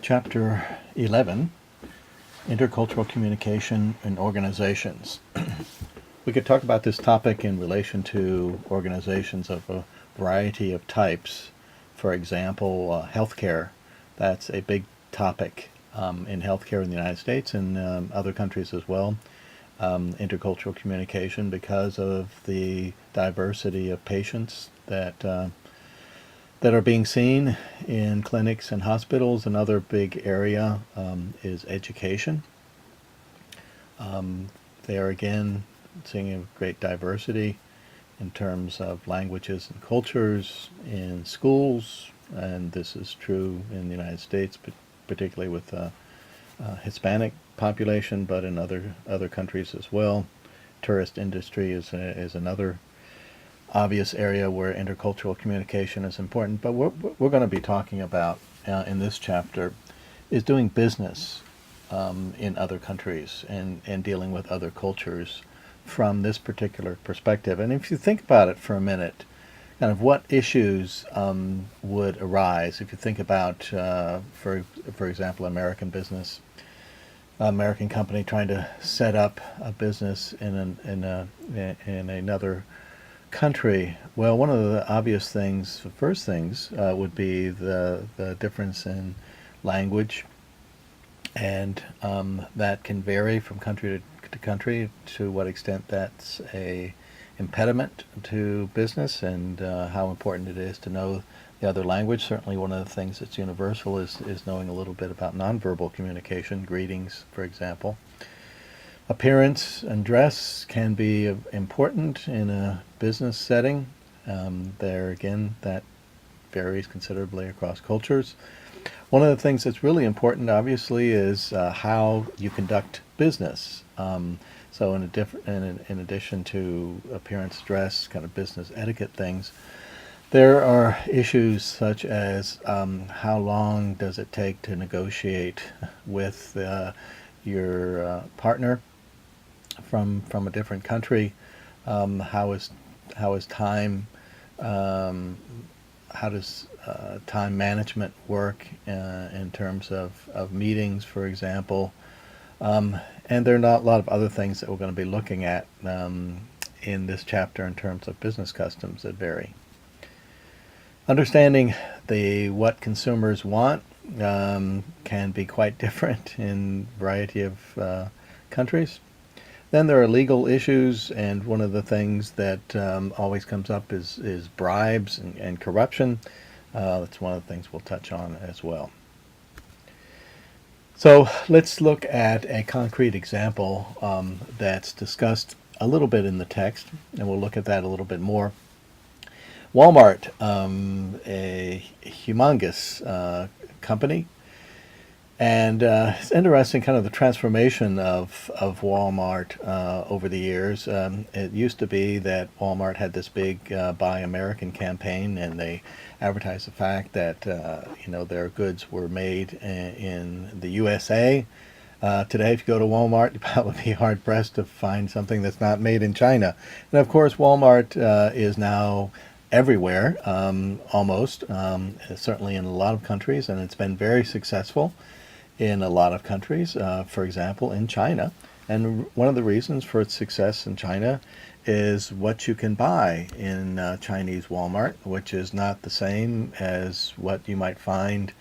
Chapter 11, Intercultural Communication in Organizations. We could talk about this topic in relation to organizations of a variety of types. For example, healthcare. That's a big topic in healthcare in the United States and other countries as well. Intercultural communication, because of the diversity of patients that are being seen in clinics and hospitals. Another big area is education. There again, seeing a great diversity in terms of languages and cultures in schools, and this is true in the United States, but particularly with Hispanic population, but in other countries as well. Tourist industry is another obvious area where intercultural communication is important. But what we're going to be talking about in this chapter is doing business in other countries and dealing with other cultures from this particular perspective. And if you think about it for a minute, kind of what issues would arise if you think about, for example, American business, American company trying to set up a business in another country. Well, one of the obvious things, the first things, would be the difference in language, and that can vary from country to country to what extent that's a impediment to business, and how important it is to know the other language. Certainly one of the things that's universal is knowing a little bit about nonverbal communication, greetings, for example. Appearance and dress can be important in a business setting. There again, that varies considerably across cultures. One of the things that's really important, obviously, is how you conduct business. So in addition to appearance, dress, kind of business etiquette things, there are issues such as how long does it take to negotiate with your partner from a different country. How is time? How does time management work in terms of meetings, for example? And there are not a lot of other things that we're going to be looking at in this chapter in terms of business customs that vary. Understanding what consumers want can be quite different in a variety of countries. Then there are legal issues, and one of the things that always comes up is bribes and corruption. That's one of the things we'll touch on as well. So let's look at a concrete example that's discussed a little bit in the text, and we'll look at that a little bit more. Walmart, a humongous company. And it's interesting, kind of the transformation of Walmart over the years. It used to be that Walmart had this big Buy American campaign, and they advertised the fact that their goods were made in the USA. Today, if you go to Walmart, you'd probably be hard pressed to find something that's not made in China. And of course, Walmart is now everywhere, almost, certainly in a lot of countries, and it's been very successful in a lot of countries, for example, in China. And one of the reasons for its success in China is what you can buy in Chinese Walmart, which is not the same as what you might find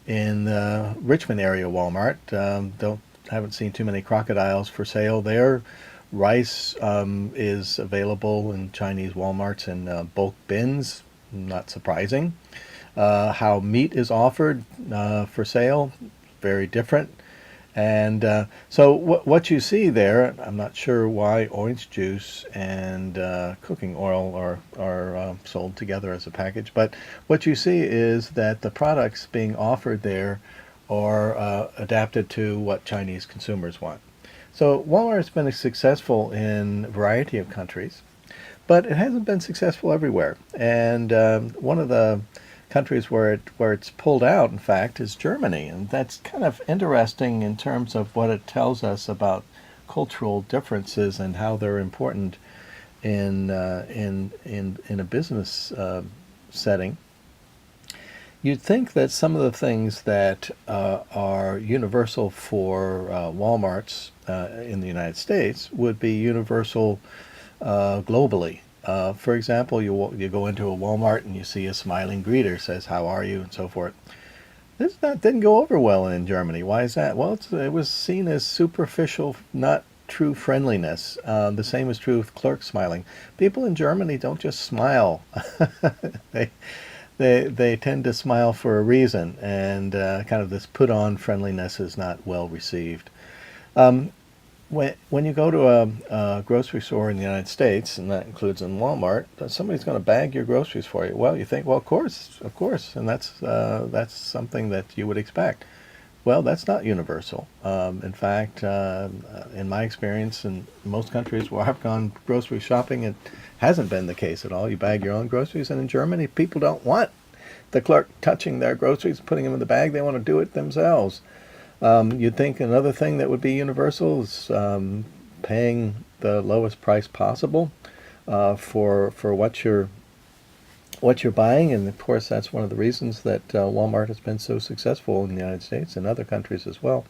in the Richmond area Walmart. Haven't seen too many crocodiles for sale there. Rice is available in Chinese Walmarts in bulk bins, not surprising. How meat is offered for sale, very different. And so what you see there, I'm not sure why orange juice and cooking oil are sold together as a package, but what you see is that the products being offered there are adapted to what Chinese consumers want. So Walmart has been successful in a variety of countries, but it hasn't been successful everywhere. And one of the countries where it's pulled out, in fact, is Germany, and that's kind of interesting in terms of what it tells us about cultural differences and how they're important in a business setting. You'd think that some of the things that are universal for Walmarts in the United States would be universal globally. For example, you go into a Walmart and you see a smiling greeter says, "How are you?" and so forth. This not didn't go over well in Germany. Why is that? Well, it was seen as superficial, not true friendliness. The same is true with clerks smiling. People in Germany don't just smile. they they tend to smile for a reason, and kind of this put on friendliness is not well received. Um, when you go to a grocery store in the United States, and that includes in Walmart, somebody's going to bag your groceries for you. Well, you think, well, of course, and that's something that you would expect. Well, that's not universal. In fact, in my experience, in most countries where I've gone grocery shopping, it hasn't been the case at all. You bag your own groceries, and in Germany, people don't want the clerk touching their groceries, putting them in the bag. They want to do it themselves. You'd think another thing that would be universal is paying the lowest price possible for what you're buying, and of course that's one of the reasons that Walmart has been so successful in the United States and other countries as well.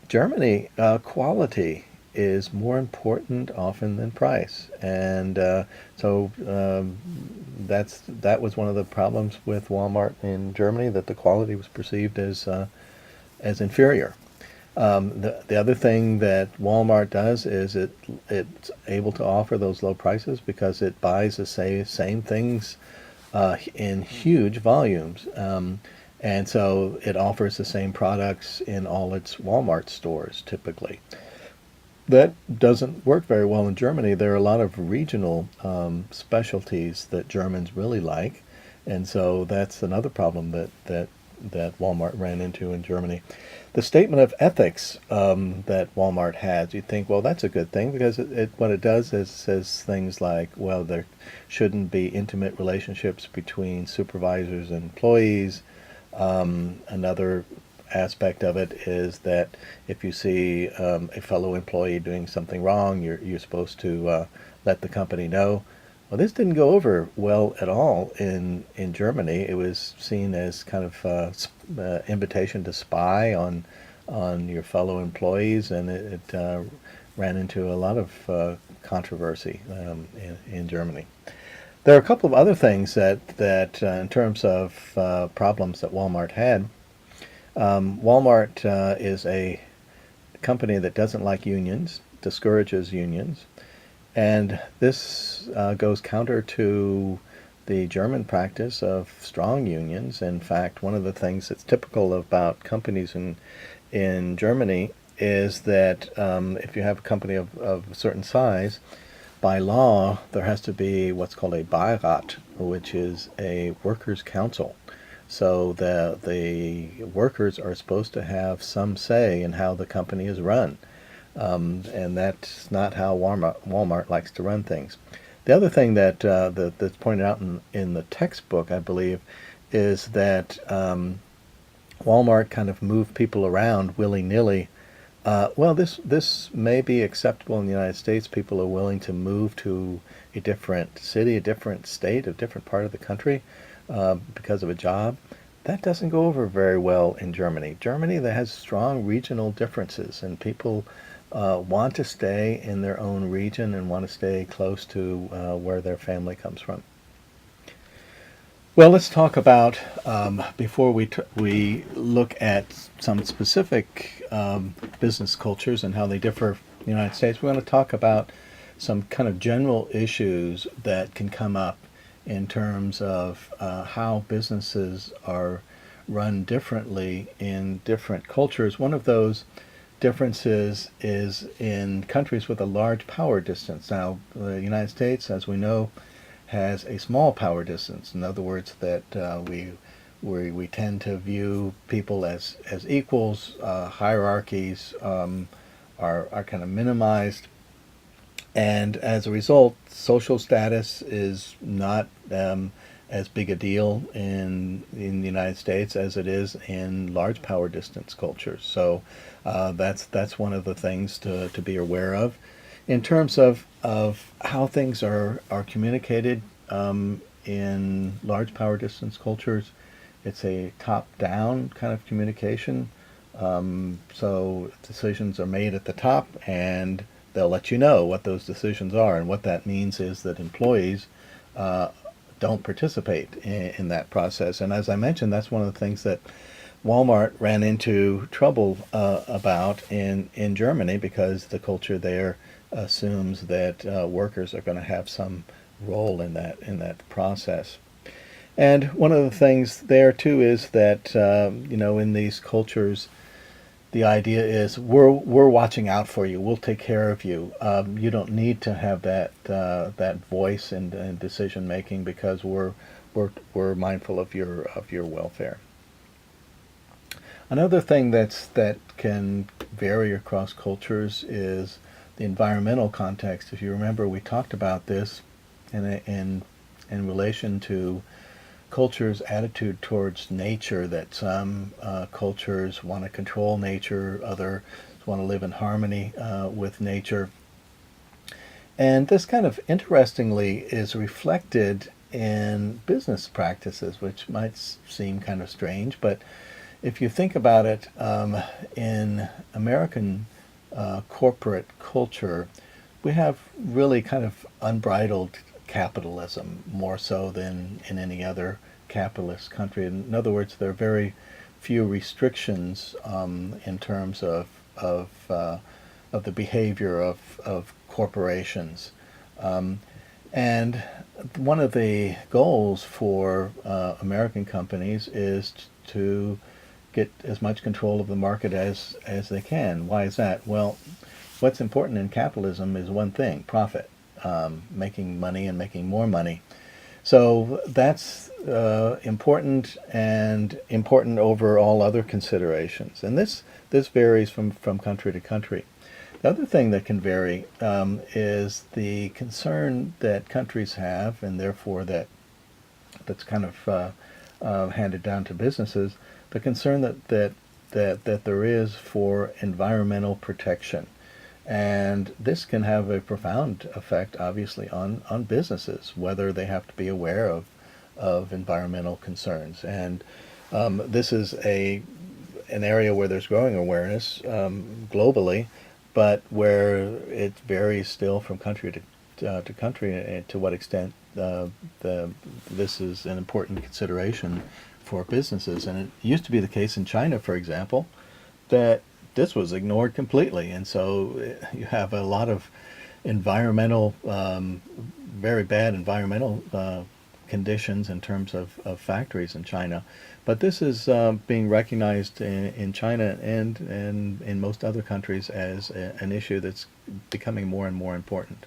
Germany, quality is more important often than price, and that was one of the problems with Walmart in Germany, that the quality was perceived as inferior. The other thing that Walmart does is it's able to offer those low prices because it buys the same things in huge volumes. And so it offers the same products in all its Walmart stores typically. That doesn't work very well in Germany. There are a lot of regional specialties that Germans really like, and so that's another problem that Walmart ran into in Germany. The statement of ethics that Walmart has, you'd think, well, that's a good thing, because what it does is says things like, well, there shouldn't be intimate relationships between supervisors and employees. Another aspect of it is that if you see a fellow employee doing something wrong, you're supposed to let the company know. Well, this didn't go over well at all in Germany. It was seen as kind of invitation to spy on your fellow employees, and it ran into a lot of controversy in Germany. There are a couple of other things that in terms of problems that Walmart had. Walmart is a company that doesn't like unions, discourages unions. And this goes counter to the German practice of strong unions. In fact, one of the things that's typical about companies in Germany is that if you have a company of a certain size, by law, there has to be what's called a Beirat, which is a workers' council. So the workers are supposed to have some say in how the company is run. And that's not how Walmart likes to run things. The other thing that's pointed out in the textbook, I believe, is that Walmart kind of moved people around willy-nilly. Well, this may be acceptable in the United States. People are willing to move to a different city, a different state, a different part of the country because of a job. That doesn't go over very well in Germany. Germany, that has strong regional differences, and people want to stay in their own region and want to stay close to where their family comes from. Well, let's talk about, before we look at some specific business cultures and how they differ in the United States, we're going to talk about some kind of general issues that can come up in terms of how businesses are run differently in different cultures. One of those differences is in countries with a large power distance. Now, the United States, as we know, has a small power distance. In other words, that we tend to view people as equals. Hierarchies are kind of minimized, and as a result, social status is not as big a deal in the United States as it is in large power distance cultures. So that's one of the things to be aware of. In terms of how things are communicated in large power distance cultures, it's a top-down kind of communication. So decisions are made at the top, and they'll let you know what those decisions are. And what that means is that employees uh, don't participate in that process. And as I mentioned, that's one of the things that Walmart ran into trouble about in Germany, because the culture there assumes that workers are going to have some role in that process. And one of the things there too is that in these cultures, the idea is we're watching out for you. We'll take care of you. You don't need to have that voice in decision making, because we're mindful of your welfare. Another thing that can vary across cultures is the environmental context. If you remember, we talked about this in relation to culture's attitude towards nature, that some cultures want to control nature, others want to live in harmony with nature. And this kind of interestingly is reflected in business practices, which might seem kind of strange, but if you think about it, in American corporate culture, we have really kind of unbridled capitalism, more so than in any other capitalist country. In other words, there are very few restrictions in terms of the behavior of corporations. And one of the goals for American companies is to get as much control of the market as they can. Why is that? Well, what's important in capitalism is one thing: profit, making money and making more money. So that's important, and important over all other considerations. And this varies from country to country. The other thing that can vary is the concern that countries have, and therefore that's kind of handed down to businesses. The concern that there is for environmental protection. And this can have a profound effect, obviously, on businesses, whether they have to be aware of environmental concerns. And this is an area where there's growing awareness globally, but where it varies still from country to country, and to what extent this is an important consideration for businesses. And it used to be the case in China, for example, that this was ignored completely. And so you have a lot of environmental, very bad environmental conditions in terms of factories in China. But this is being recognized in China and in most other countries as an issue that's becoming more and more important.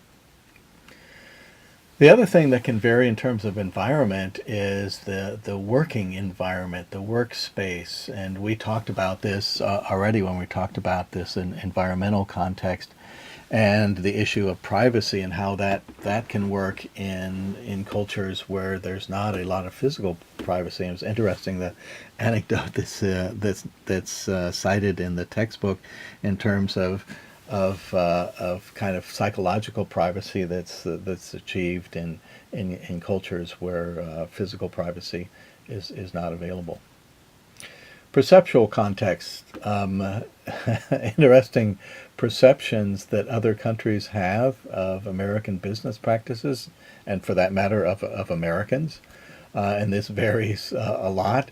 The other thing that can vary in terms of environment is the working environment, the workspace. And we talked about this already when we talked about this in environmental context, and the issue of privacy and how that can work in cultures where there's not a lot of physical privacy. And it was interesting, the anecdote that's cited in the textbook in terms of kind of psychological privacy that's achieved in cultures where physical privacy is not available. Perceptual context, interesting perceptions that other countries have of American business practices, and for that matter of Americans, and this varies a lot.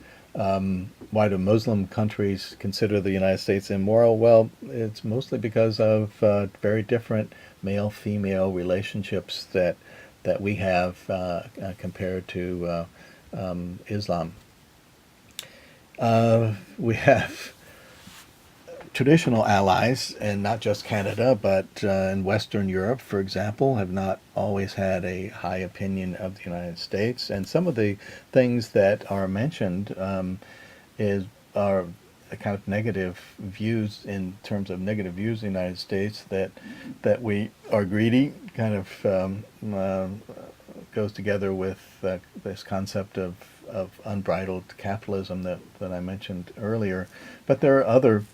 Why do Muslim countries consider the United States immoral? Well, it's mostly because of very different male-female relationships that we have compared to Islam. We have traditional allies, and not just Canada, but in Western Europe, for example, have not always had a high opinion of the United States. And some of the things that are mentioned are a kind of negative views, in terms of negative views of the United States, that we are greedy, kind of goes together with this concept of unbridled capitalism that I mentioned earlier. But there are other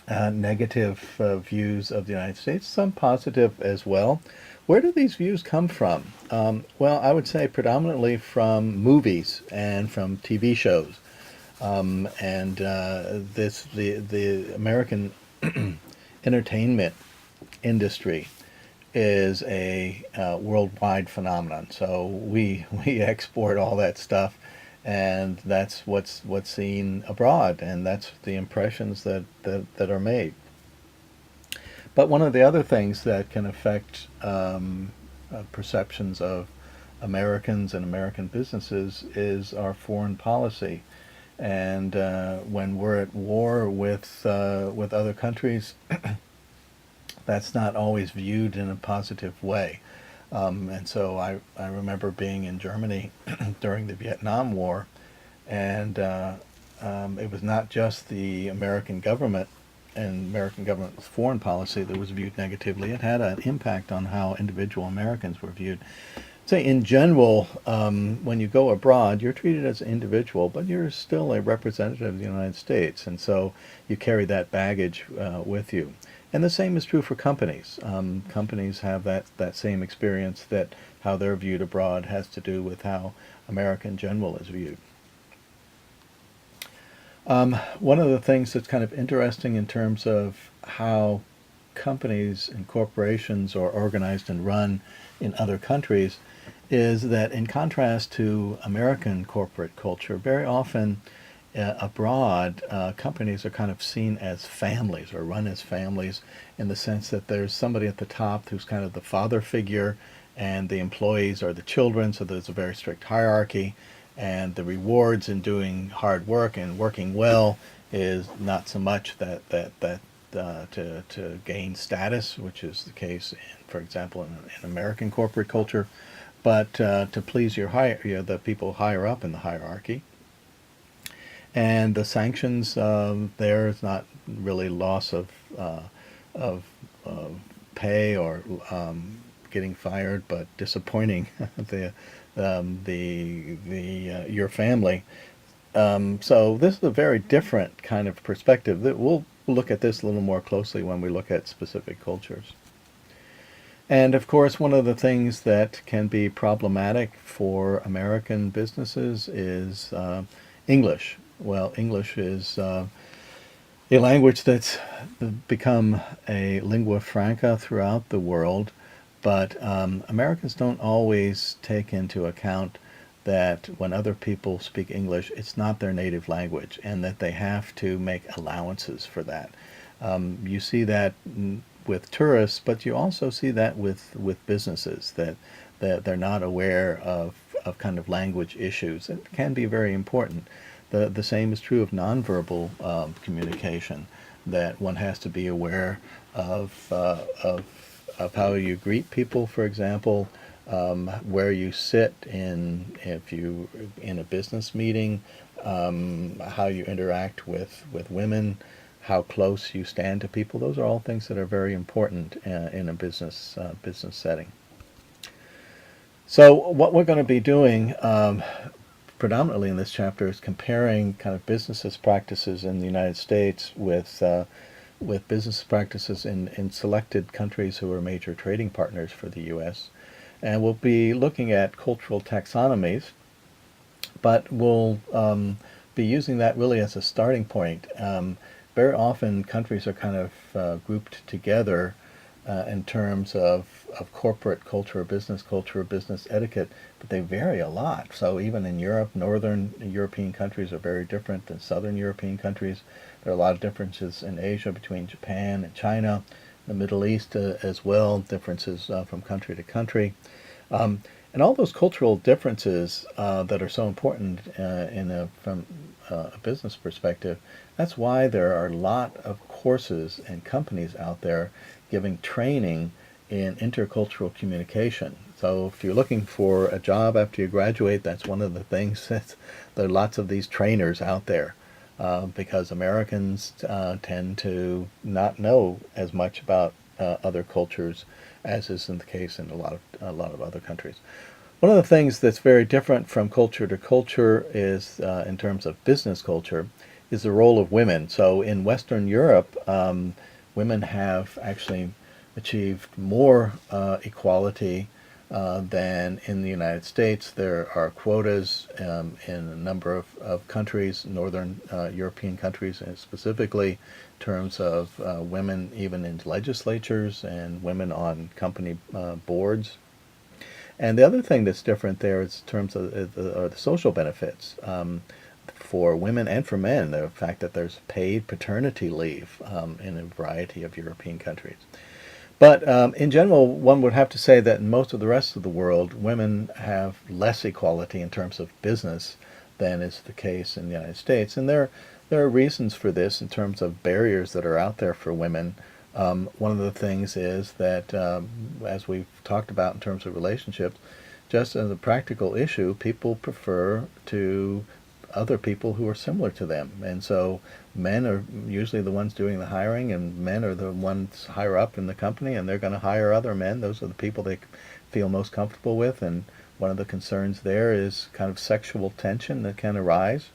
negative views of the United States, some positive as well. Where do these views come from? Well, I would say predominantly from movies and from TV shows. And the American entertainment industry is a worldwide phenomenon. So we export all that stuff, and that's what's seen abroad, and that's the impressions that are made. But one of the other things that can affect perceptions of Americans and American businesses is our foreign policy. And when we're at war with other countries, that's not always viewed in a positive way. And so I remember being in Germany during the Vietnam War, and it was not just the American government and American government's foreign policy that was viewed negatively. It had an impact on how individual Americans were viewed. Say in general, when you go abroad, you're treated as an individual, but you're still a representative of the United States, and so you carry that baggage with you. And the same is true for companies. Companies have that same experience, that how they're viewed abroad has to do with how America in general is viewed. One of the things that's kind of interesting in terms of how companies and corporations are organized and run in other countries is that, in contrast to American corporate culture, very often abroad, companies are kind of seen as families or run as families, in the sense that there's somebody at the top who's kind of the father figure, and the employees are the children, so there's a very strict hierarchy, and the rewards in doing hard work and working well is not so much that to gain status, which is the case, for example, in American corporate culture, but to please the people higher up in the hierarchy. And the sanctions there is not really loss of pay or getting fired, but disappointing your family. So this is a very different kind of perspective. That we'll look at this a little more closely when we look at specific cultures. And of course, one of the things that can be problematic for American businesses is English. Well, English is a language that's become a lingua franca throughout the world, but Americans don't always take into account that when other people speak English, it's not their native language, and that they have to make allowances for that. You see that with tourists, but you also see that with businesses, that they're not aware of kind of language issues. It can be very important. The same is true of nonverbal communication, that one has to be aware of how you greet people, for example, where you sit in a business meeting, how you interact with women, how close you stand to people. Those are all things that are very important in a business setting. So what we're going to be doing predominantly in this chapter is comparing kind of business practices in the United States with business practices in selected countries who are major trading partners for the U.S. And we'll be looking at cultural taxonomies, but we'll be using that really as a starting point. Very often countries are kind of grouped together in terms of corporate culture, business etiquette, but they vary a lot. So even in Europe, northern European countries are very different than southern European countries. There are a lot of differences in Asia between Japan and China, the Middle East as well, differences from country to country. And all those cultural differences that are so important from a business perspective, that's why there are a lot of courses and companies out there giving training in intercultural communication. So if you're looking for a job after you graduate, that's one of the things. There are lots of these trainers out there because Americans tend to not know as much about other cultures as is in the case in a lot of other countries. One of the things that's very different from culture to culture is, in terms of business culture, is the role of women. So in Western Europe, women have actually achieved more equality than in the United States. There are quotas in a number of countries, northern European countries, and specifically in terms of women even in legislatures and women on company boards. And the other thing that's different there is in terms of the social benefits for women and for men. The fact that there's paid paternity leave in a variety of European countries. But in general, one would have to say that in most of the rest of the world, women have less equality in terms of business than is the case in the United States. And there are reasons for this in terms of barriers that are out there for women. One of the things is that, as we've talked about in terms of relationships, just as a practical issue, people prefer to other people who are similar to them. And so men are usually the ones doing the hiring, and men are the ones higher up in the company, and they're going to hire other men. Those are the people they feel most comfortable with. And one of the concerns there is kind of sexual tension that can arise.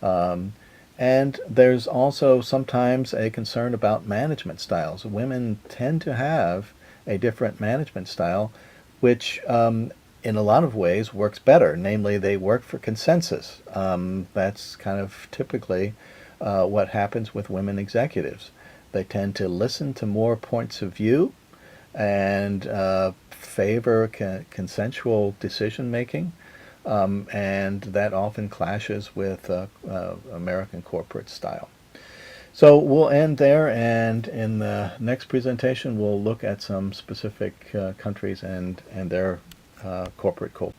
And there's also sometimes a concern about management styles. Women tend to have a different management style, which in a lot of ways works better. Namely, they work for consensus. That's kind of typically what happens with women executives. They tend to listen to more points of view and favor consensual decision making. And that often clashes with American corporate style. So we'll end there, and in the next presentation we'll look at some specific countries and their corporate culture.